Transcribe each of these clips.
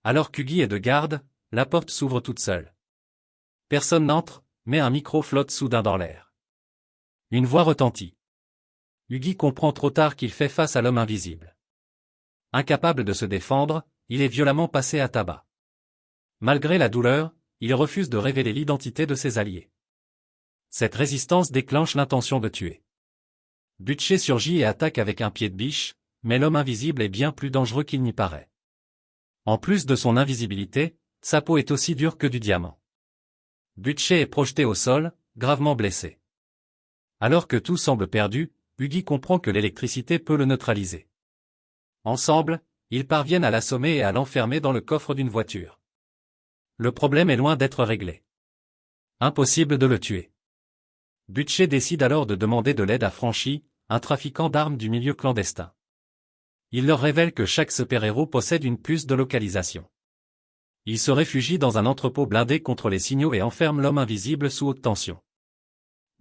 Alors qu'Huggy est de garde, la porte s'ouvre toute seule. Personne n'entre, mais un micro flotte soudain dans l'air. Une voix retentit. Huggy comprend trop tard qu'il fait face à l'homme invisible. Incapable de se défendre, il est violemment passé à tabac. Malgré la douleur, il refuse de révéler l'identité de ses alliés. Cette résistance déclenche l'intention de tuer. Butcher surgit et attaque avec un pied de biche, mais l'homme invisible est bien plus dangereux qu'il n'y paraît. En plus de son invisibilité, sa peau est aussi dure que du diamant. Butcher est projeté au sol, gravement blessé. Alors que tout semble perdu, Huggy comprend que l'électricité peut le neutraliser. Ensemble, ils parviennent à l'assommer et à l'enfermer dans le coffre d'une voiture. Le problème est loin d'être réglé. Impossible de le tuer. Butcher décide alors de demander de l'aide à Franchi, un trafiquant d'armes du milieu clandestin. Il leur révèle que chaque super-héros possède une puce de localisation. Il se réfugie dans un entrepôt blindé contre les signaux et enferme l'homme invisible sous haute tension.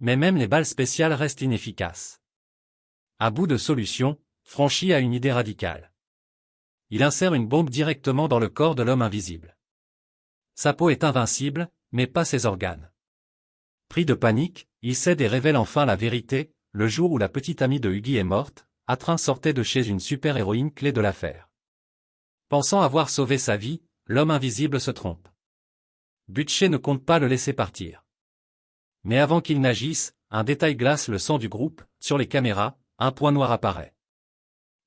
Mais même les balles spéciales restent inefficaces. À bout de solution, Franchi a une idée radicale. Il insère une bombe directement dans le corps de l'homme invisible. Sa peau est invincible, mais pas ses organes. Pris de panique, il cède et révèle enfin la vérité, le jour où la petite amie de Huggy est morte, Atrin sortait de chez une super-héroïne clé de l'affaire. Pensant avoir sauvé sa vie, l'homme invisible se trompe. Butcher ne compte pas le laisser partir. Mais avant qu'il n'agisse, un détail glace le sang du groupe, sur les caméras, un point noir apparaît.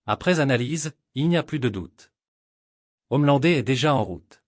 Après analyse, il n'y a plus de doute. Homelander est déjà en route.